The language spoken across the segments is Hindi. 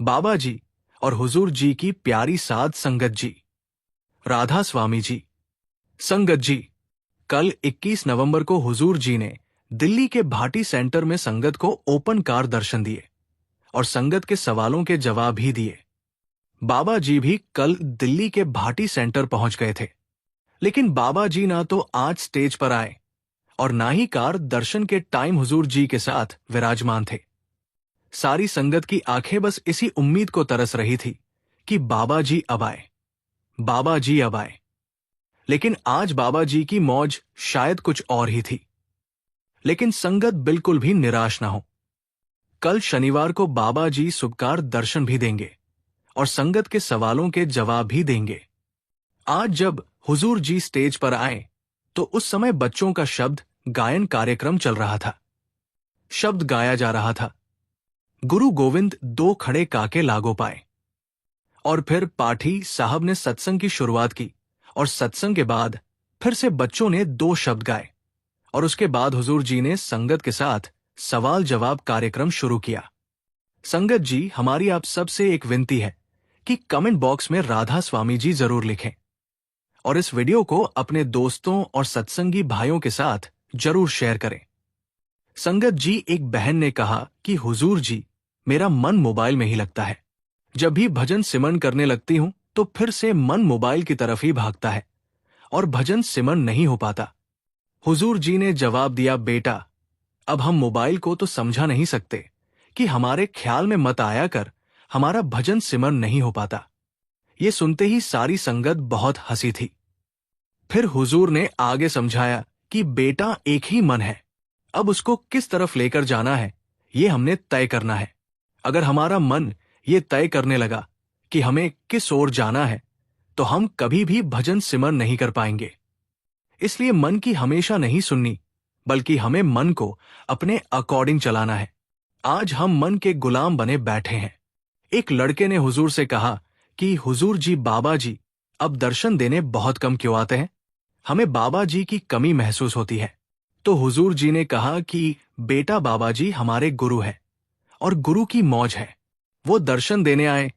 बाबा जी और हुजूर जी की प्यारी साध संगत जी। राधा स्वामी जी। संगत जी, कल 21 नवंबर को हुजूर जी ने दिल्ली के भाटी सेंटर में संगत को ओपन कार दर्शन दिए और संगत के सवालों के जवाब भी दिए। बाबा जी भी कल दिल्ली के भाटी सेंटर पहुंच गए थे, लेकिन बाबा जी ना तो आज स्टेज पर आए और ना ही कार दर्शन के टाइम हुजूर जी के साथ विराजमान थे। सारी संगत की आंखें बस इसी उम्मीद को तरस रही थी कि बाबा जी अब आए, बाबा जी अब आए। लेकिन आज बाबा जी की मौज शायद कुछ और ही थी। लेकिन संगत बिल्कुल भी निराश ना हो। कल शनिवार को बाबा जी शुभकार दर्शन भी देंगे और संगत के सवालों के जवाब भी देंगे। आज जब हुजूर जी स्टेज पर आए तो उस समय बच्चों का शब्द गायन कार्यक्रम चल रहा था। शब्द गाया जा रहा था, गुरु गोविंद दो खड़े काके लागो पाए। और फिर पाठी साहब ने सत्संग की शुरुआत की और सत्संग के बाद फिर से बच्चों ने दो शब्द गाए और उसके बाद हुजूर जी ने संगत के साथ सवाल जवाब कार्यक्रम शुरू किया। संगत जी, हमारी आप सबसे एक विनती है कि कमेंट बॉक्स में राधा स्वामी जी जरूर लिखें और इस वीडियो को अपने दोस्तों और सत्संगी भाइयों के साथ जरूर शेयर करें। संगत जी, एक बहन ने कहा कि हुजूर जी, मेरा मन मोबाइल में ही लगता है। जब भी भजन सिमरन करने लगती हूं तो फिर से मन मोबाइल की तरफ ही भागता है और भजन सिमरन नहीं हो पाता। हुजूर जी ने जवाब दिया, बेटा, अब हम मोबाइल को तो समझा नहीं सकते कि हमारे ख्याल में मत आया कर हमारा भजन सिमरन नहीं हो पाता। ये सुनते ही सारी संगत बहुत हंसी थी। फिर हुजूर ने आगे समझाया कि बेटा, एक ही मन है, अब उसको किस तरफ लेकर जाना है ये हमने तय करना है। अगर हमारा मन ये तय करने लगा कि हमें किस ओर जाना है तो हम कभी भी भजन सिमरन नहीं कर पाएंगे। इसलिए मन की हमेशा नहीं सुननी, बल्कि हमें मन को अपने अकॉर्डिंग चलाना है। आज हम मन के गुलाम बने बैठे हैं। एक लड़के ने हुजूर से कहा कि हुजूर जी, बाबा जी अब दर्शन देने बहुत कम क्यों आते हैं? हमें बाबा जी की कमी महसूस होती है। तो हुजूर जी ने कहा कि बेटा, बाबा जी हमारे गुरु हैं और गुरु की मौज है। वो दर्शन देने आए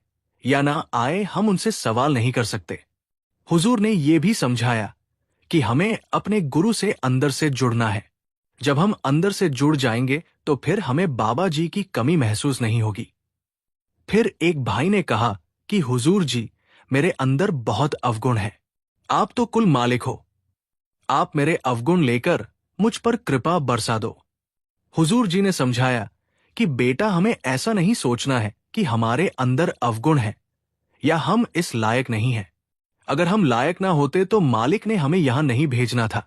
या ना आए, हम उनसे सवाल नहीं कर सकते। हुजूर ने ये भी समझाया कि हमें अपने गुरु से अंदर से जुड़ना है। जब हम अंदर से जुड़ जाएंगे तो फिर हमें बाबा जी की कमी महसूस नहीं होगी। फिर एक भाई ने कहा कि हुजूर जी, मेरे अंदर बहुत अवगुण है। आप तो कुल मालिक हो, आप मेरे अवगुण लेकर मुझ पर कृपा बरसा दो। हुजूर जी ने समझाया कि बेटा, हमें ऐसा नहीं सोचना है कि हमारे अंदर अवगुण है या हम इस लायक नहीं हैं। अगर हम लायक ना होते तो मालिक ने हमें यहां नहीं भेजना था।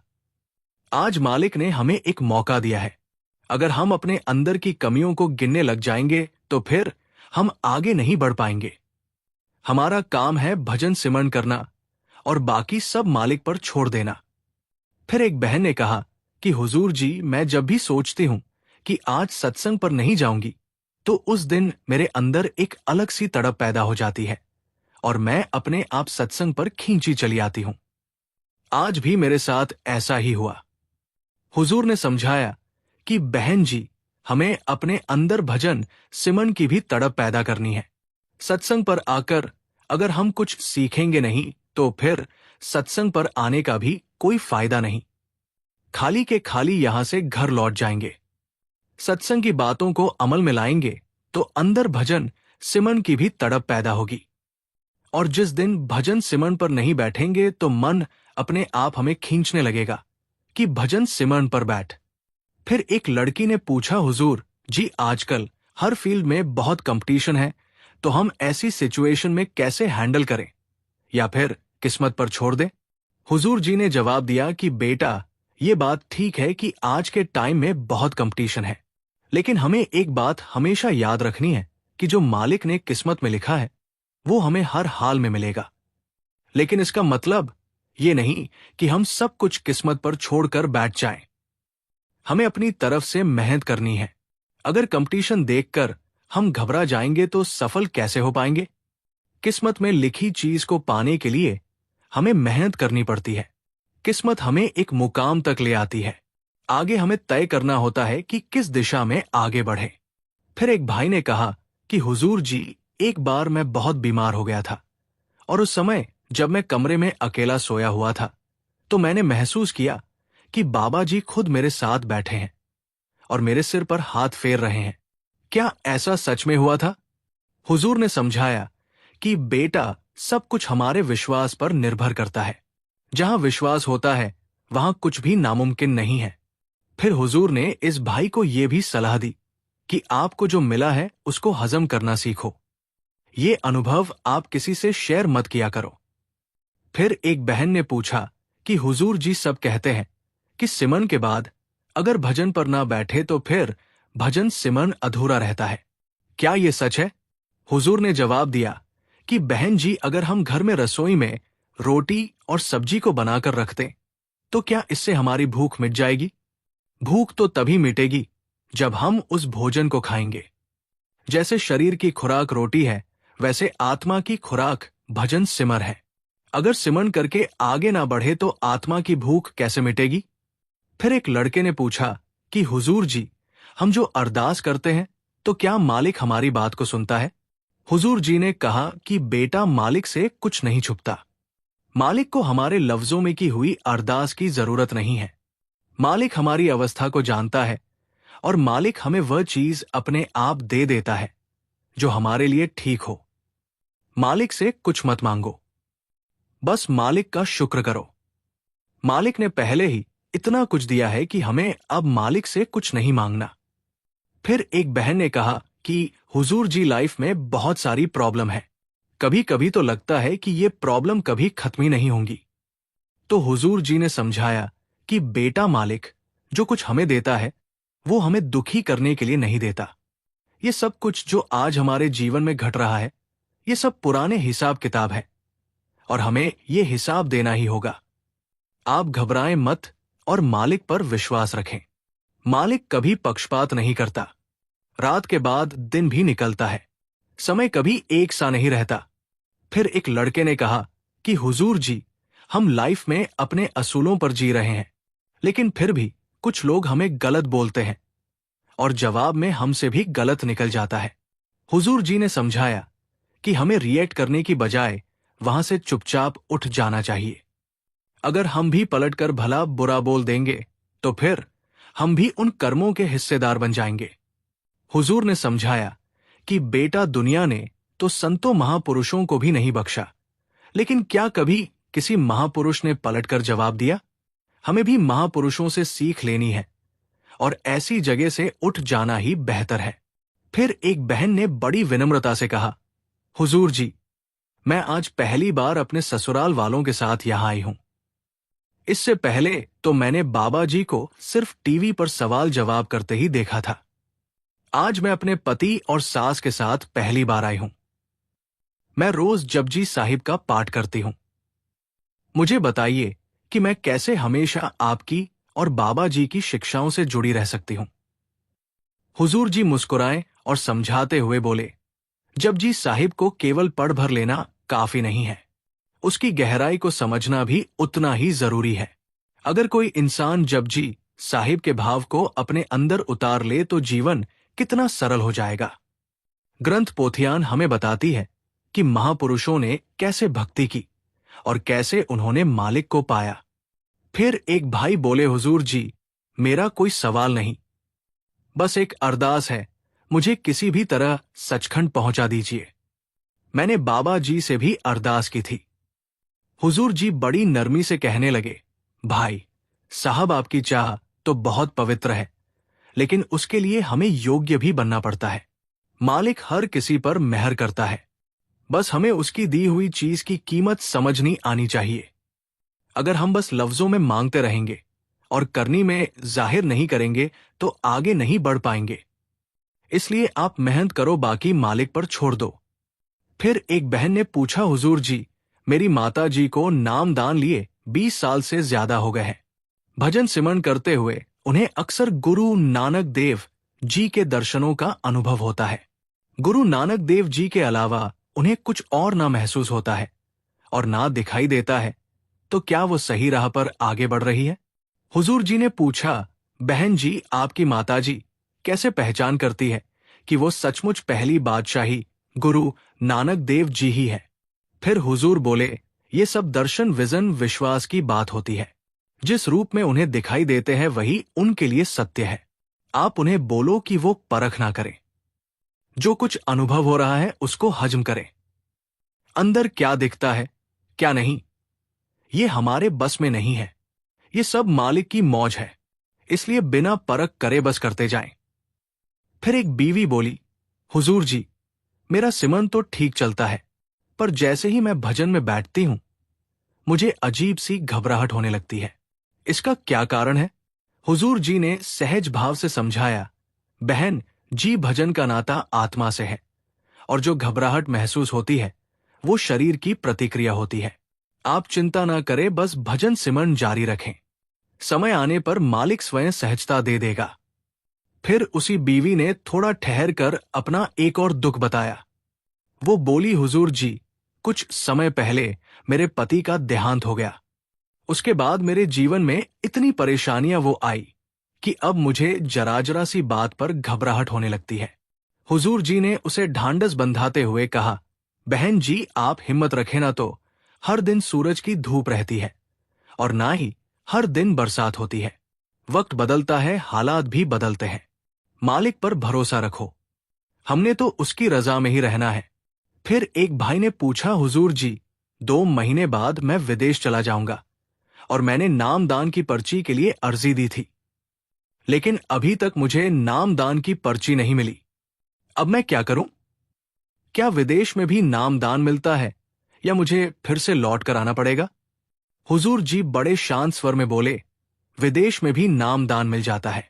आज मालिक ने हमें एक मौका दिया है। अगर हम अपने अंदर की कमियों को गिनने लग जाएंगे तो फिर हम आगे नहीं बढ़ पाएंगे। हमारा काम है भजन सिमरन करना और बाकी सब मालिक पर छोड़ देना। फिर एक बहन ने कहा कि हुजूर जी, मैं जब भी सोचती हूं कि आज सत्संग पर नहीं जाऊंगी तो उस दिन मेरे अंदर एक अलग सी तड़प पैदा हो जाती है और मैं अपने आप सत्संग पर खींची चली आती हूं। आज भी मेरे साथ ऐसा ही हुआ। हुजूर ने समझाया कि बहन जी, हमें अपने अंदर भजन सिमरन की भी तड़प पैदा करनी है। सत्संग पर आकर अगर हम कुछ सीखेंगे नहीं तो फिर सत्संग पर आने का भी कोई फायदा नहीं। खाली के खाली यहां से घर लौट जाएंगे। सत्संग की बातों को अमल में लाएंगे तो अंदर भजन सिमरन की भी तड़प पैदा होगी। और जिस दिन भजन सिमरन पर नहीं बैठेंगे तो मन अपने आप हमें खींचने लगेगा कि भजन सिमरन पर बैठ। फिर एक लड़की ने पूछा, हुजूर जी, आजकल हर फील्ड में बहुत कंपटीशन है, तो हम ऐसी सिचुएशन में कैसे हैंडल करें या फिर किस्मत पर छोड़ दें? हुजूर जी ने जवाब दिया कि बेटा, ये बात ठीक है कि आज के टाइम में बहुत कंपटीशन है, लेकिन हमें एक बात हमेशा याद रखनी है कि जो मालिक ने किस्मत में लिखा है वो हमें हर हाल में मिलेगा। लेकिन इसका मतलब ये नहीं कि हम सब कुछ किस्मत पर छोड़कर बैठ जाएं। हमें अपनी तरफ से मेहनत करनी है। अगर कंपटीशन देखकर हम घबरा जाएंगे तो सफल कैसे हो पाएंगे? किस्मत में लिखी चीज को पाने के लिए हमें मेहनत करनी पड़ती है। किस्मत हमें एक मुकाम तक ले आती है। आगे हमें तय करना होता है कि किस दिशा में आगे बढ़े। फिर एक भाई ने कहा कि हुजूर जी, एक बार मैं बहुत बीमार हो गया था और उस समय जब मैं कमरे में अकेला सोया हुआ था तो मैंने महसूस किया कि बाबा जी खुद मेरे साथ बैठे हैं और मेरे सिर पर हाथ फेर रहे हैं। क्या ऐसा सच में हुआ था? हुजूर ने समझाया कि बेटा, सब कुछ हमारे विश्वास पर निर्भर करता है। जहां विश्वास होता है वहां कुछ भी नामुमकिन नहीं है। फिर हुजूर ने इस भाई को यह भी सलाह दी कि आपको जो मिला है उसको हजम करना सीखो। ये अनुभव आप किसी से शेयर मत किया करो। फिर एक बहन ने पूछा कि हुजूर जी सब कहते हैं कि सिमरन के बाद अगर भजन पर ना बैठे तो फिर भजन सिमरन अधूरा रहता है। क्या ये सच है? हुजूर ने जवाब दिया कि बहन जी, अगर हम घर में रसोई में रोटी और सब्जी को बनाकर रखते तो क्या इससे हमारी भूख मिट जाएगी? भूख तो तभी मिटेगी जब हम उस भोजन को खाएंगे। जैसे शरीर की खुराक रोटी है, वैसे आत्मा की खुराक भजन सिमर है। अगर सिमरन करके आगे ना बढ़े तो आत्मा की भूख कैसे मिटेगी? फिर एक लड़के ने पूछा कि हुजूर जी, हम जो अरदास करते हैं तो क्या मालिक हमारी बात को सुनता है? हुजूर जी ने कहा कि बेटा, मालिक से कुछ नहीं छुपता। मालिक को हमारे लफ्जों में की हुई अरदास की जरूरत नहीं है। मालिक हमारी अवस्था को जानता है और मालिक हमें वह चीज अपने आप दे देता है जो हमारे लिए ठीक हो। मालिक से कुछ मत मांगो, बस मालिक का शुक्र करो। मालिक ने पहले ही इतना कुछ दिया है कि हमें अब मालिक से कुछ नहीं मांगना। फिर एक बहन ने कहा कि हुजूर जी, लाइफ में बहुत सारी प्रॉब्लम है। कभी कभी तो लगता है कि ये प्रॉब्लम कभी खत्म ही नहीं होंगी। तो हुजूर जी ने समझाया कि बेटा, मालिक जो कुछ हमें देता है वो हमें दुखी करने के लिए नहीं देता। ये सब कुछ जो आज हमारे जीवन में घट रहा है, ये सब पुराने हिसाब किताब है और हमें ये हिसाब देना ही होगा। आप घबराएं मत और मालिक पर विश्वास रखें। मालिक कभी पक्षपात नहीं करता। रात के बाद दिन भी निकलता है। समय कभी एक सा नहीं रहता। फिर एक लड़के ने कहा कि हुजूर जी, हम लाइफ में अपने असूलों पर जी रहे हैं, लेकिन फिर भी कुछ लोग हमें गलत बोलते हैं और जवाब में हमसे भी गलत निकल जाता है। हुजूर जी ने समझाया कि हमें रिएक्ट करने की बजाय वहां से चुपचाप उठ जाना चाहिए। अगर हम भी पलटकर भला बुरा बोल देंगे तो फिर हम भी उन कर्मों के हिस्सेदार बन जाएंगे। हुजूर ने समझाया कि बेटा, दुनिया ने तो संतों महापुरुषों को भी नहीं बख्शा, लेकिन क्या कभी किसी महापुरुष ने पलटकर जवाब दिया? हमें भी महापुरुषों से सीख लेनी है और ऐसी जगह से उठ जाना ही बेहतर है। फिर एक बहन ने बड़ी विनम्रता से कहा, हुजूर जी, मैं आज पहली बार अपने ससुराल वालों के साथ यहां आई हूं। इससे पहले तो मैंने बाबा जी को सिर्फ टीवी पर सवाल जवाब करते ही देखा था। आज मैं अपने पति और सास के साथ पहली बार आई हूं। मैं रोज जपजी साहिब का पाठ करती हूं। मुझे बताइए कि मैं कैसे हमेशा आपकी और बाबा जी की शिक्षाओं से जुड़ी रह सकती हूं। हुजूर जी मुस्कुराए और समझाते हुए बोले, जपजी साहिब को केवल पढ़ भर लेना काफी नहीं है, उसकी गहराई को समझना भी उतना ही जरूरी है। अगर कोई इंसान जपजी साहिब के भाव को अपने अंदर उतार ले तो जीवन कितना सरल हो जाएगा। ग्रंथ पोथियान हमें बताती है कि महापुरुषों ने कैसे भक्ति की और कैसे उन्होंने मालिक को पाया। फिर एक भाई बोले, हुजूर जी, मेरा कोई सवाल नहीं, बस एक अरदास है, मुझे किसी भी तरह सचखंड पहुंचा दीजिए। मैंने बाबा जी से भी अरदास की थी। हुजूर जी बड़ी नरमी से कहने लगे, भाई साहब, आपकी चाह तो बहुत पवित्र है, लेकिन उसके लिए हमें योग्य भी बनना पड़ता है। मालिक हर किसी पर मेहर करता है, बस हमें उसकी दी हुई चीज की कीमत समझनी आनी चाहिए। अगर हम बस लफ्जों में मांगते रहेंगे और करनी में जाहिर नहीं करेंगे तो आगे नहीं बढ़ पाएंगे। इसलिए आप मेहनत करो, बाकी मालिक पर छोड़ दो। फिर एक बहन ने पूछा, हुजूर जी, मेरी माता जी को नामदान लिए 20 साल से ज्यादा हो गए हैं। भजन सिमरन करते हुए उन्हें अक्सर गुरु नानक देव जी के दर्शनों का अनुभव होता है। गुरु नानक देव जी के अलावा उन्हें कुछ और ना महसूस होता है और ना दिखाई देता है, तो क्या वो सही राह पर आगे बढ़ रही है? हुजूर जी ने पूछा, बहन जी, आपकी माताजी कैसे पहचान करती है कि वो सचमुच पहली बादशाही गुरु नानक देव जी ही है। फिर हुजूर बोले, ये सब दर्शन विजन विश्वास की बात होती है। जिस रूप में उन्हें दिखाई देते हैं वही उनके लिए सत्य है। आप उन्हें बोलो कि वो परख ना करें। जो कुछ अनुभव हो रहा है उसको हजम करें। अंदर क्या दिखता है क्या नहीं, ये हमारे बस में नहीं है। ये सब मालिक की मौज है, इसलिए बिना परख करे बस करते जाएं। फिर एक बीवी बोली, हुजूर जी, मेरा सिमरन तो ठीक चलता है, पर जैसे ही मैं भजन में बैठती हूं मुझे अजीब सी घबराहट होने लगती है। इसका क्या कारण है? हुजूर जी ने सहज भाव से समझाया, बहन जी, भजन का नाता आत्मा से है और जो घबराहट महसूस होती है वो शरीर की प्रतिक्रिया होती है। आप चिंता ना करें, बस भजन सिमरन जारी रखें। समय आने पर मालिक स्वयं सहजता दे देगा। फिर उसी बीवी ने थोड़ा ठहर कर अपना एक और दुख बताया। वो बोली, हुजूर जी, कुछ समय पहले मेरे पति का देहांत हो गया। उसके बाद मेरे जीवन में इतनी परेशानियां वो आई कि अब मुझे जरा जरा सी बात पर घबराहट होने लगती है। हुजूर जी ने उसे ढांढस बंधाते हुए कहा, बहन जी, आप हिम्मत रखें ना तो हर दिन सूरज की धूप रहती है और ना ही हर दिन बरसात होती है। वक्त बदलता है, हालात भी बदलते हैं। मालिक पर भरोसा रखो, हमने तो उसकी रजा में ही रहना है। फिर एक भाई ने पूछा, हुजूर जी, 2 महीने बाद मैं विदेश चला जाऊंगा और मैंने नामदान की पर्ची के लिए अर्जी दी थी, लेकिन अभी तक मुझे नामदान की पर्ची नहीं मिली। अब मैं क्या करूं? क्या विदेश में भी नामदान मिलता है या मुझे फिर से लौट कर आना पड़ेगा? हुजूर जी बड़े शांत स्वर में बोले, विदेश में भी नामदान मिल जाता है,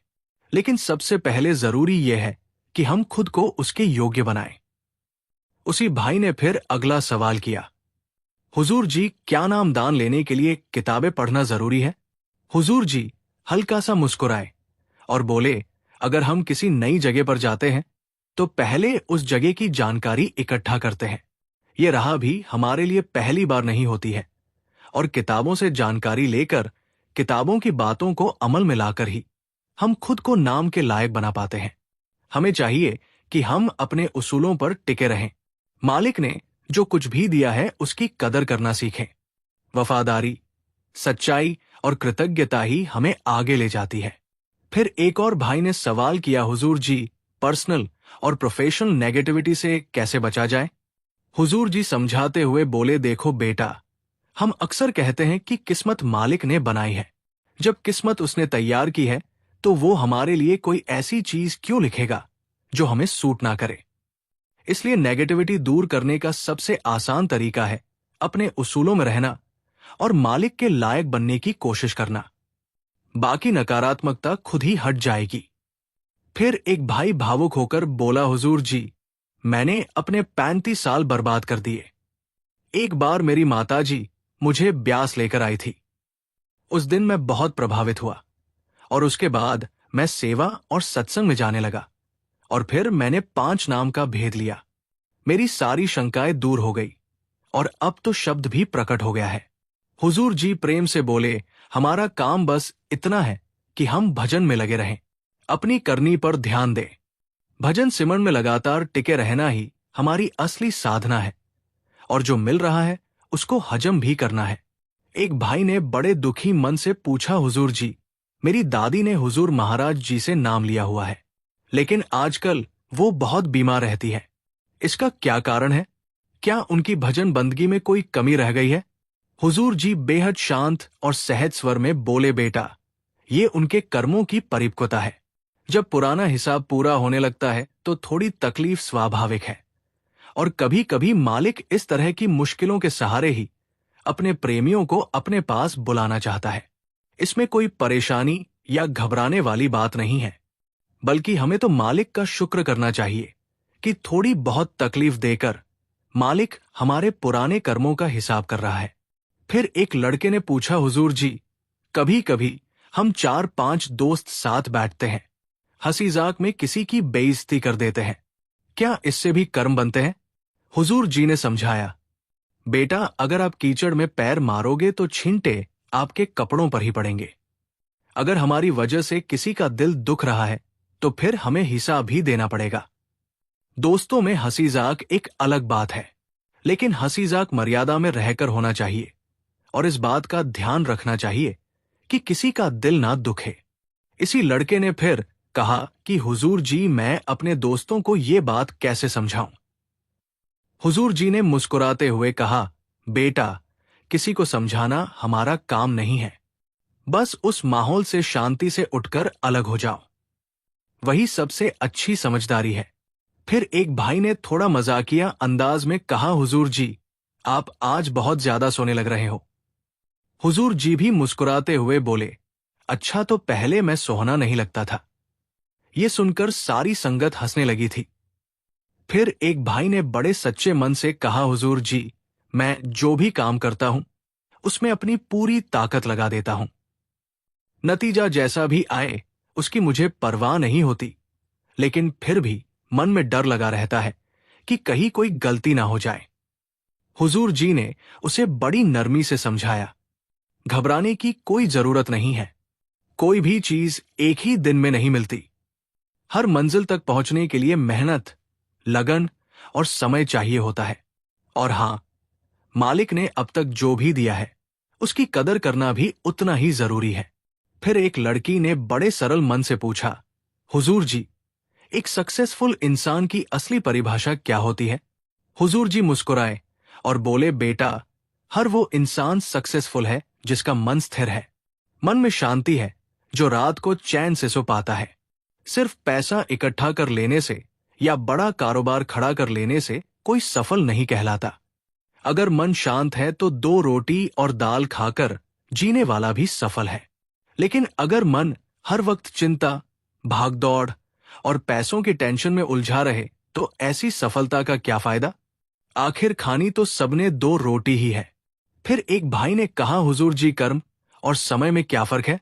लेकिन सबसे पहले जरूरी यह है कि हम खुद को उसके योग्य बनाएं। उसी भाई ने फिर अगला सवाल किया, हुजूर जी, क्या नामदान लेने के लिए किताबें पढ़ना जरूरी है? हुजूर जी हल्का सा मुस्कुराए और बोले, अगर हम किसी नई जगह पर जाते हैं तो पहले उस जगह की जानकारी इकट्ठा करते हैं। ये राह भी हमारे लिए पहली बार नहीं होती है और किताबों से जानकारी लेकर, किताबों की बातों को अमल में लाकर ही हम खुद को नाम के लायक बना पाते हैं। हमें चाहिए कि हम अपने उसूलों पर टिके रहें। मालिक ने जो कुछ भी दिया है उसकी कदर करना सीखें। वफादारी, सच्चाई और कृतज्ञता ही हमें आगे ले जाती है। फिर एक और भाई ने सवाल किया, हुजूर जी, पर्सनल और प्रोफेशनल नेगेटिविटी से कैसे बचा जाए? हुजूर जी समझाते हुए बोले, देखो बेटा, हम अक्सर कहते हैं कि किस्मत मालिक ने बनाई है। जब किस्मत उसने तैयार की है तो वो हमारे लिए कोई ऐसी चीज क्यों लिखेगा जो हमें सूट ना करे? इसलिए नेगेटिविटी दूर करने का सबसे आसान तरीका है अपने उसूलों में रहना और मालिक के लायक बनने की कोशिश करना। बाकी नकारात्मकता खुद ही हट जाएगी। फिर एक भाई भावुक होकर बोला, हुजूर जी, मैंने अपने 35 साल बर्बाद कर दिए। एक बार मेरी माताजी मुझे ब्यास लेकर आई थी। उस दिन मैं बहुत प्रभावित हुआ और उसके बाद मैं सेवा और सत्संग में जाने लगा और फिर मैंने 5 नाम का भेद लिया। मेरी सारी शंकाएं दूर हो गई और अब तो शब्द भी प्रकट हो गया है। हुजूर जी प्रेम से बोले, हमारा काम बस इतना है कि हम भजन में लगे रहें, अपनी करनी पर ध्यान दें। भजन सिमरन में लगातार टिके रहना ही हमारी असली साधना है और जो मिल रहा है उसको हजम भी करना है। एक भाई ने बड़े दुखी मन से पूछा, हुजूर जी, मेरी दादी ने हुजूर महाराज जी से नाम लिया हुआ है, लेकिन आजकल वो बहुत बीमार रहती है। इसका क्या कारण है? क्या उनकी भजन बंदगी में कोई कमी रह गई है? हुजूर जी बेहद शांत और सहज स्वर में बोले, बेटा, ये उनके कर्मों की परिपक्वता है। जब पुराना हिसाब पूरा होने लगता है तो थोड़ी तकलीफ स्वाभाविक है और कभी कभी मालिक इस तरह की मुश्किलों के सहारे ही अपने प्रेमियों को अपने पास बुलाना चाहता है। इसमें कोई परेशानी या घबराने वाली बात नहीं है, बल्कि हमें तो मालिक का शुक्र करना चाहिए कि थोड़ी बहुत तकलीफ देकर मालिक हमारे पुराने कर्मों का हिसाब कर रहा है। फिर एक लड़के ने पूछा, हुजूर जी, कभी कभी हम 4-5 दोस्त साथ बैठते हैं, हंसी मजाक में किसी की बेइज्जती कर देते हैं, क्या इससे भी कर्म बनते हैं? हुजूर जी ने समझाया, बेटा, अगर आप कीचड़ में पैर मारोगे तो छींटे आपके कपड़ों पर ही पड़ेंगे। अगर हमारी वजह से किसी का दिल दुख रहा है तो फिर हमें हिसाब भी देना पड़ेगा। दोस्तों में हंसी-मजाक एक अलग बात है, लेकिन हंसी-मजाक मर्यादा में रहकर होना चाहिए और इस बात का ध्यान रखना चाहिए कि किसी का दिल ना दुखे। इसी लड़के ने फिर कहा कि हुजूर जी, मैं अपने दोस्तों को ये बात कैसे समझाऊं? हुजूर जी ने मुस्कुराते हुए कहा, बेटा, किसी को समझाना हमारा काम नहीं है। बस उस माहौल से शांति से उठकर अलग हो जाओ। वही सबसे अच्छी समझदारी है। फिर एक भाई ने थोड़ा मजाकिया अंदाज में कहा, हुजूर जी, आप आज बहुत ज्यादा सोने लग रहे हो। हुजूर जी भी मुस्कुराते हुए बोले, अच्छा, तो पहले मैं सोहना नहीं लगता था। ये सुनकर सारी संगत हंसने लगी थी। फिर एक भाई ने बड़े सच्चे मन से कहा, हुजूर जी, मैं जो भी काम करता हूं उसमें अपनी पूरी ताकत लगा देता हूं। नतीजा जैसा भी आए उसकी मुझे परवाह नहीं होती, लेकिन फिर भी मन में डर लगा रहता है कि कहीं कोई गलती ना हो जाए। हुजूर जी ने उसे बड़ी नरमी से समझाया, घबराने की कोई जरूरत नहीं है। कोई भी चीज एक ही दिन में नहीं मिलती। हर मंजिल तक पहुंचने के लिए मेहनत, लगन और समय चाहिए होता है। और हां, मालिक ने अब तक जो भी दिया है उसकी कदर करना भी उतना ही जरूरी है। फिर एक लड़की ने बड़े सरल मन से पूछा, हुजूर जी, एक सक्सेसफुल इंसान की असली परिभाषा क्या होती है? हुजूर जी मुस्कुराए और बोले, बेटा, हर वो इंसान सक्सेसफुल है जिसका मन स्थिर है, मन में शांति है, जो रात को चैन से सो पाता है। सिर्फ पैसा इकट्ठा कर लेने से या बड़ा कारोबार खड़ा कर लेने से कोई सफल नहीं कहलाता। अगर मन शांत है तो 2 रोटी और दाल खाकर जीने वाला भी सफल है। लेकिन अगर मन हर वक्त चिंता, भागदौड़ और पैसों की टेंशन में उलझा रहे तो ऐसी सफलता का क्या फायदा? आखिर खानी तो सबने 2 रोटी ही है। फिर एक भाई ने कहा, हुजूर जी, कर्म और समय में क्या फर्क है?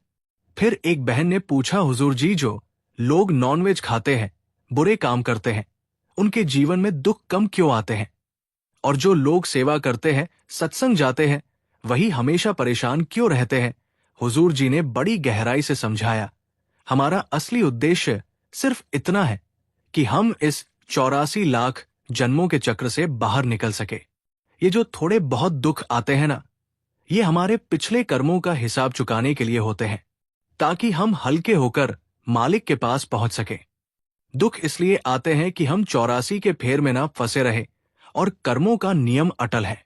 फिर एक बहन ने पूछा, हुजूर जी, जो लोग नॉनवेज खाते हैं, बुरे काम करते हैं, उनके जीवन में दुख कम क्यों आते हैं? और जो लोग सेवा करते हैं, सत्संग जाते हैं, वही हमेशा परेशान क्यों रहते हैं? हुजूर जी ने बड़ी गहराई से समझाया, हमारा असली उद्देश्य सिर्फ इतना है कि हम इस 84 लाख जन्मों के चक्र से बाहर निकल सके। ये जो थोड़े बहुत दुख आते हैं ना, ये हमारे पिछले कर्मों का हिसाब चुकाने के लिए होते हैं, ताकि हम हल्के होकर मालिक के पास पहुंच सके। दुख इसलिए आते हैं कि हम 84 के फेर में ना फंसे रहे, और कर्मों का नियम अटल है।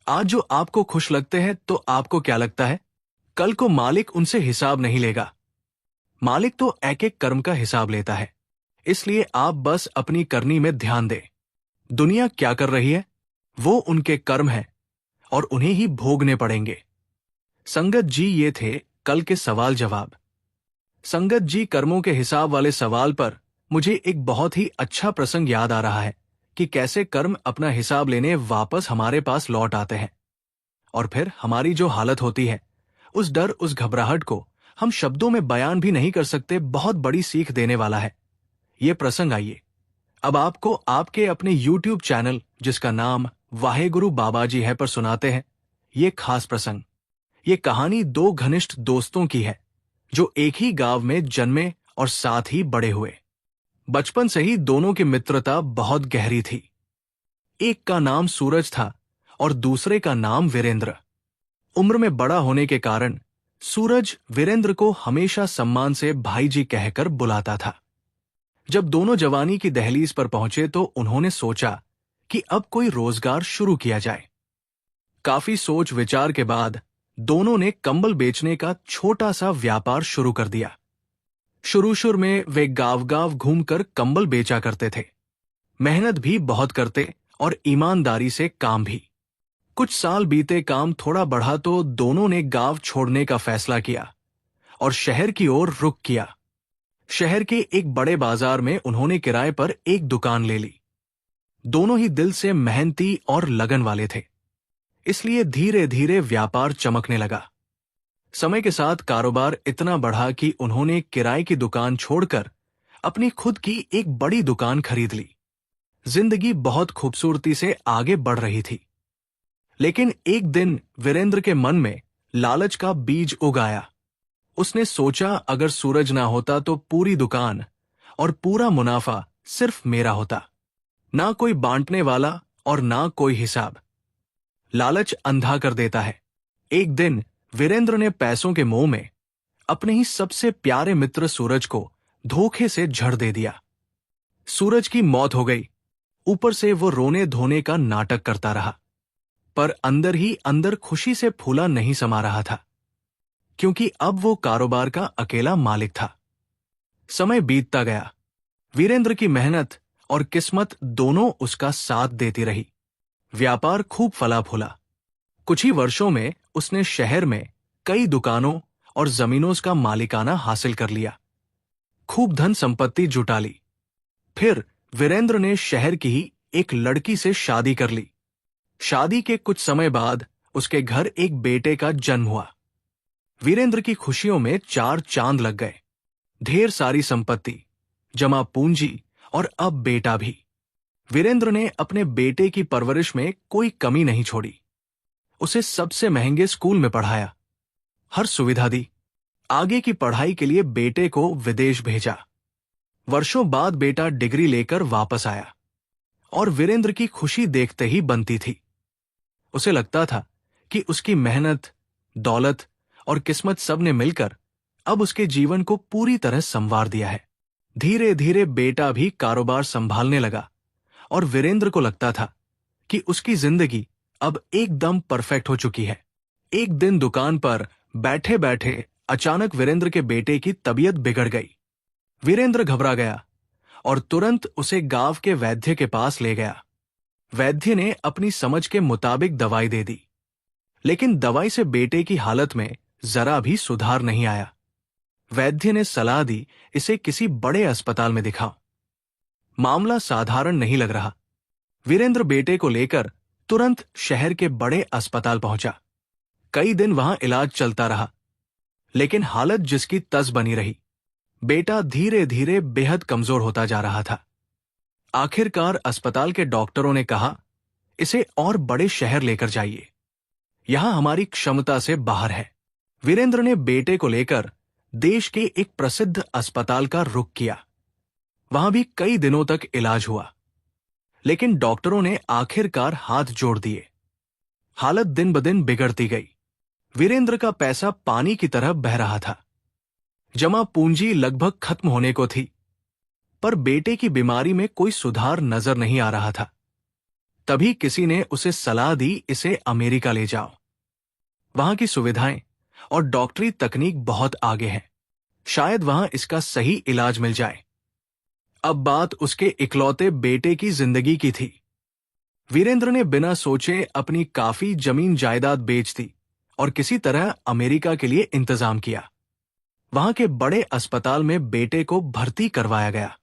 आज जो आपको खुश लगते हैं, तो आपको क्या लगता है कल को मालिक उनसे हिसाब नहीं लेगा। मालिक तो एक एक कर्म का हिसाब लेता है। इसलिए आप बस अपनी करनी में ध्यान दें। दुनिया क्या कर रही है, वो उनके कर्म है और उन्हें ही भोगने पड़ेंगे। संगत जी, ये थे कल के सवाल जवाब। संगत जी, कर्मों के हिसाब वाले सवाल पर मुझे एक बहुत ही अच्छा प्रसंग याद आ रहा है कि कैसे कर्म अपना हिसाब लेने वापस हमारे पास लौट आते हैं, और फिर हमारी जो हालत होती है, उस डर, उस घबराहट को हम शब्दों में बयान भी नहीं कर सकते, बहुत बड़ी सीख देने वाला है ये प्रसंग। आइए अब आपको आपके अपने YouTube चैनल, जिसका नाम वाहेगुरु बाबाजी है, पर सुनाते हैं ये खास प्रसंग। ये कहानी 2 घनिष्ठ दोस्तों की है जो एक ही गांव में जन्मे और साथ ही बड़े हुए। बचपन से ही दोनों की मित्रता बहुत गहरी थी। एक का नाम सूरज था और दूसरे का नाम वीरेंद्र। उम्र में बड़ा होने के कारण सूरज वीरेंद्र को हमेशा सम्मान से भाई जी कहकर बुलाता था। जब दोनों जवानी की दहलीज पर पहुंचे तो उन्होंने सोचा कि अब कोई रोजगार शुरू किया जाए। काफी सोच विचार के बाद दोनों ने कंबल बेचने का छोटा सा व्यापार शुरू कर दिया। शुरू में वे गांव-गांव घूमकर कंबल बेचा करते थे। मेहनत भी बहुत करते और ईमानदारी से काम भी। कुछ साल बीते, काम थोड़ा बढ़ा तो दोनों ने गांव छोड़ने का फैसला किया और शहर की ओर रुख किया। शहर के एक बड़े बाजार में उन्होंने किराए पर एक दुकान ले ली। दोनों ही दिल से मेहनती और लगन वाले थे, इसलिए धीरे धीरे व्यापार चमकने लगा। समय के साथ कारोबार इतना बढ़ा कि उन्होंने किराए की दुकान छोड़कर अपनी खुद की एक बड़ी दुकान खरीद ली। जिंदगी बहुत खूबसूरती से आगे बढ़ रही थी। लेकिन एक दिन वीरेंद्र के मन में लालच का बीज उगाया। उसने सोचा, अगर सूरज ना होता तो पूरी दुकान और पूरा मुनाफा सिर्फ मेरा होता। ना कोई बांटने वाला और ना कोई हिसाब। लालच अंधा कर देता है। एक दिन वीरेंद्र ने पैसों के मोह में अपने ही सबसे प्यारे मित्र सूरज को धोखे से झड़ दे दिया। सूरज की मौत हो गई। ऊपर से वो रोने धोने का नाटक करता रहा, पर अंदर ही अंदर खुशी से फूला नहीं समा रहा था, क्योंकि अब वो कारोबार का अकेला मालिक था। समय बीतता गया। वीरेंद्र की मेहनत और किस्मत दोनों उसका साथ देती रही। व्यापार खूब फला फूला। कुछ ही वर्षों में उसने शहर में कई दुकानों और जमीनों का मालिकाना हासिल कर लिया। खूब धन संपत्ति जुटा ली। फिर वीरेंद्र ने शहर की ही एक लड़की से शादी कर ली। शादी के कुछ समय बाद उसके घर एक बेटे का जन्म हुआ। वीरेंद्र की खुशियों में चार चांद लग गए। ढेर सारी संपत्ति, जमा पूंजी और अब बेटा भी। वीरेंद्र ने अपने बेटे की परवरिश में कोई कमी नहीं छोड़ी। उसे सबसे महंगे स्कूल में पढ़ाया, हर सुविधा दी। आगे की पढ़ाई के लिए बेटे को विदेश भेजा। वर्षों बाद बेटा डिग्री लेकर वापस आया और वीरेंद्र की खुशी देखते ही बनती थी। उसे लगता था कि उसकी मेहनत, दौलत और किस्मत सब ने मिलकर अब उसके जीवन को पूरी तरह संवार दिया है। धीरे धीरे बेटा भी कारोबार संभालने लगा और वीरेंद्र को लगता था कि उसकी जिंदगी अब एकदम परफेक्ट हो चुकी है। एक दिन दुकान पर बैठे बैठे अचानक वीरेंद्र के बेटे की तबीयत बिगड़ गई। वीरेंद्र घबरा गया और तुरंत उसे गांव के वैद्य के पास ले गया। वैद्य ने अपनी समझ के मुताबिक दवाई दे दी, लेकिन दवाई से बेटे की हालत में जरा भी सुधार नहीं आया। वैद्य ने सलाह दी, इसे किसी बड़े अस्पताल में दिखाओ। मामला साधारण नहीं लग रहा। वीरेंद्र बेटे को लेकर तुरंत शहर के बड़े अस्पताल पहुंचा। कई दिन वहां इलाज चलता रहा, लेकिन हालत जिसकी तस बनी रही। बेटा धीरे धीरे बेहद कमजोर होता जा रहा था। आखिरकार अस्पताल के डॉक्टरों ने कहा, इसे और बड़े शहर लेकर जाइए, यहां हमारी क्षमता से बाहर है। वीरेंद्र ने बेटे को लेकर देश के एक प्रसिद्ध अस्पताल का रुख किया। वहां भी कई दिनों तक इलाज हुआ, लेकिन डॉक्टरों ने आखिरकार हाथ जोड़ दिए। हालत दिन ब दिन बिगड़ती गई। वीरेंद्र का पैसा पानी की तरह बह रहा था। जमा पूंजी लगभग खत्म होने को थी, पर बेटे की बीमारी में कोई सुधार नजर नहीं आ रहा था। तभी किसी ने उसे सलाह दी, इसे अमेरिका ले जाओ, वहां की सुविधाएं और डॉक्टरी तकनीक बहुत आगे है, शायद वहां इसका सही इलाज मिल जाए। अब बात उसके इकलौते बेटे की जिंदगी की थी। वीरेंद्र ने बिना सोचे अपनी काफी जमीन जायदाद बेच दी और किसी तरह अमेरिका के लिए इंतजाम किया। वहां के बड़े अस्पताल में बेटे को भर्ती करवाया गया,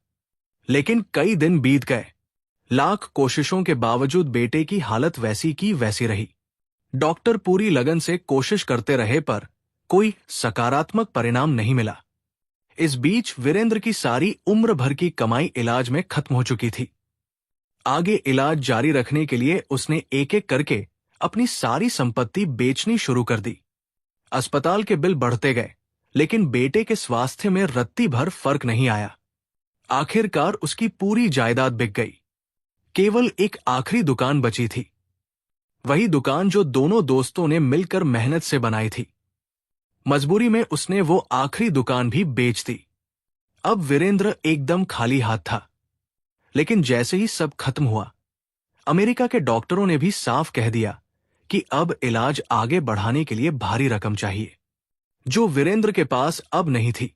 लेकिन कई दिन बीत गए। लाख कोशिशों के बावजूद बेटे की हालत वैसी की वैसी रही। डॉक्टर पूरी लगन से कोशिश करते रहे, पर कोई सकारात्मक परिणाम नहीं मिला। इस बीच वीरेंद्र की सारी उम्र भर की कमाई इलाज में खत्म हो चुकी थी। आगे इलाज जारी रखने के लिए उसने एक एक करके अपनी सारी संपत्ति बेचनी शुरू कर दी। अस्पताल के बिल बढ़ते गए, लेकिन बेटे के स्वास्थ्य में रत्ती भर फर्क नहीं आया। आखिरकार उसकी पूरी जायदाद बिक गई। केवल एक आखिरी दुकान बची थी, वही दुकान जो दोनों दोस्तों ने मिलकर मेहनत से बनाई थी। मजबूरी में उसने वो आखिरी दुकान भी बेच दी। अब वीरेंद्र एकदम खाली हाथ था। लेकिन जैसे ही सब खत्म हुआ, अमेरिका के डॉक्टरों ने भी साफ कह दिया कि अब इलाज आगे बढ़ाने के लिए भारी रकम चाहिए, जो वीरेंद्र के पास अब नहीं थी।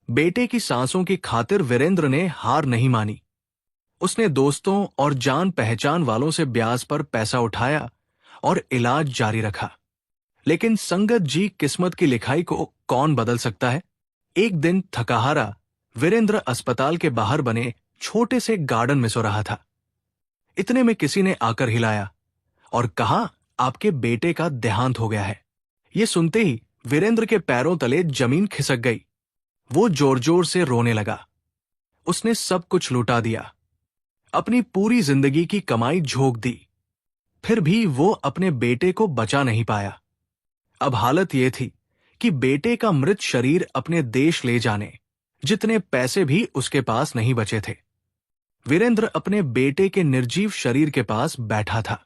बेटे की सांसों की खातिर वीरेंद्र ने हार नहीं मानी। उसने दोस्तों और जान पहचान वालों से ब्याज पर पैसा उठाया और इलाज जारी रखा। लेकिन संगत जी, किस्मत की लिखाई को कौन बदल सकता है। एक दिन थकाहारा वीरेंद्र अस्पताल के बाहर बने छोटे से गार्डन में सो रहा था। इतने में किसी ने आकर हिलाया और कहा, आपके बेटे का देहांत हो गया है। ये सुनते ही वीरेंद्र के पैरों तले जमीन खिसक गई। वो जोर जोर से रोने लगा। उसने सब कुछ लुटा दिया, अपनी पूरी जिंदगी की कमाई झोंक दी, फिर भी वो अपने बेटे को बचा नहीं पाया। अब हालत ये थी कि बेटे का मृत शरीर अपने देश ले जाने जितने पैसे भी उसके पास नहीं बचे थे। वीरेंद्र अपने बेटे के निर्जीव शरीर के पास बैठा था,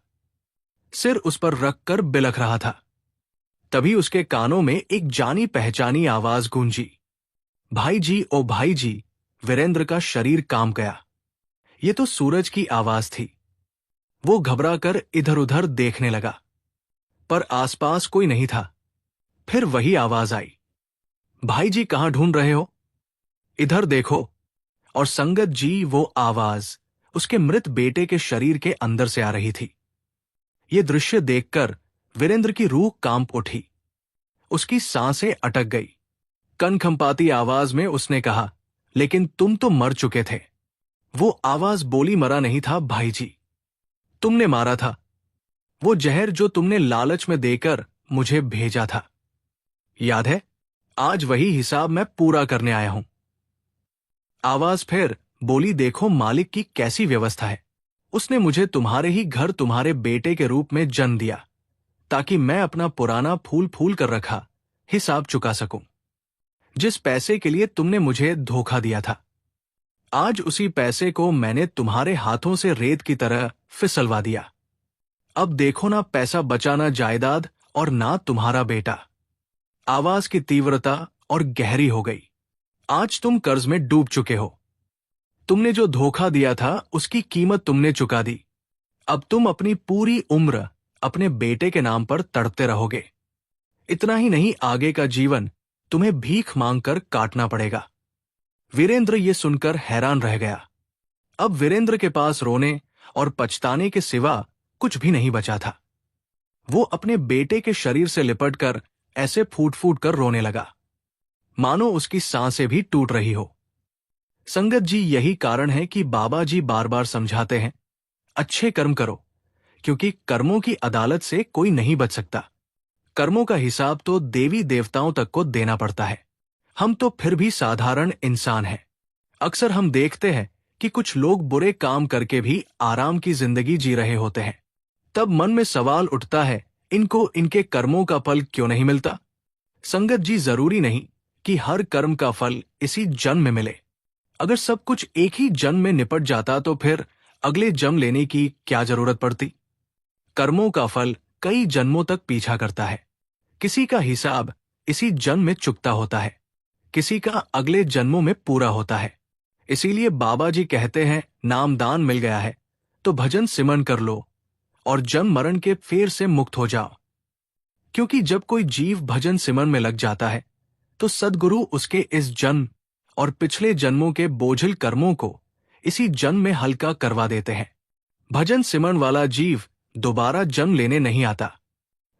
सिर उस पर रखकर बिलख रहा था। तभी उसके कानों में एक जानी पहचानी आवाज गूंजी, भाई जी, ओ भाई जी। वीरेंद्र का शरीर कांप गया। ये तो सूरज की आवाज थी। वो घबराकर इधर उधर देखने लगा, पर आसपास कोई नहीं था। फिर वही आवाज आई, भाई जी कहां ढूंढ रहे हो, इधर देखो। और संगत जी, वो आवाज उसके मृत बेटे के शरीर के अंदर से आ रही थी। ये दृश्य देखकर वीरेंद्र की रूह कांप उठी। उसकी सांसें अटक गई। कनखंपाती आवाज में उसने कहा, लेकिन तुम तो मर चुके थे। वो आवाज बोली, मरा नहीं था भाई जी, तुमने मारा था। वो जहर जो तुमने लालच में देकर मुझे भेजा था, याद है? आज वही हिसाब मैं पूरा करने आया हूं। आवाज फिर बोली, देखो मालिक की कैसी व्यवस्था है। उसने मुझे तुम्हारे ही घर तुम्हारे बेटे के रूप में जन्म दिया, ताकि मैं अपना पुराना फूल फूल कर रखा हिसाब चुका सकूं। जिस पैसे के लिए तुमने मुझे धोखा दिया था, आज उसी पैसे को मैंने तुम्हारे हाथों से रेत की तरह फिसलवा दिया। अब देखो ना, पैसा बचा ना जायदाद और ना तुम्हारा बेटा। आवाज की तीव्रता और गहरी हो गई। आज तुम कर्ज में डूब चुके हो। तुमने जो धोखा दिया था उसकी कीमत तुमने चुका दी। अब तुम अपनी पूरी उम्र अपने बेटे के नाम पर तड़पते रहोगे। इतना ही नहीं, आगे का जीवन तुम्हें भीख मांगकर काटना पड़ेगा। वीरेंद्र ये सुनकर हैरान रह गया। अब वीरेंद्र के पास रोने और पछताने के सिवा कुछ भी नहीं बचा था। वो अपने बेटे के शरीर से लिपटकर ऐसे फूट फूट कर रोने लगा, मानो उसकी सांसें भी टूट रही हो। संगत जी, यही कारण है कि बाबा जी बार बार समझाते हैं, अच्छे कर्म करो, क्योंकि कर्मों की अदालत से कोई नहीं बच सकता। कर्मों का हिसाब तो देवी देवताओं तक को देना पड़ता है। हम तो फिर भी साधारण इंसान हैं। अक्सर हम देखते हैं कि कुछ लोग बुरे काम करके भी आराम की जिंदगी जी रहे होते हैं। तब मन में सवाल उठता है, इनको इनके कर्मों का फल क्यों नहीं मिलता? संगत जी, जरूरी नहीं कि हर कर्म का फल इसी जन्म में मिले। अगर सब कुछ एक ही जन्म में निपट जाता तो फिर अगले जन्म लेने की क्या जरूरत पड़ती? कर्मों का फल कई जन्मों तक पीछा करता है। किसी का हिसाब इसी जन्म में चुकता होता है, किसी का अगले जन्मों में पूरा होता है। इसीलिए बाबा जी कहते हैं, नामदान मिल गया है तो भजन सिमरन कर लो और जन्म मरण के फेर से मुक्त हो जाओ। क्योंकि जब कोई जीव भजन सिमरन में लग जाता है तो सद्गुरु उसके इस जन्म और पिछले जन्मों के बोझिल कर्मों को इसी जन्म में हल्का करवा देते हैं। भजन सिमरन वाला जीव दोबारा जन्म लेने नहीं आता,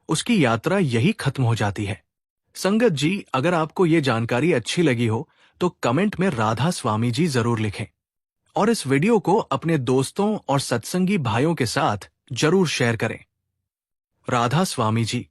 उसकी यात्रा यही खत्म हो जाती है। संगत जी, अगर आपको ये जानकारी अच्छी लगी हो तो कमेंट में राधा स्वामी जी जरूर लिखें और इस वीडियो को अपने दोस्तों और सत्संगी भाइयों के साथ जरूर शेयर करें। राधा स्वामी जी।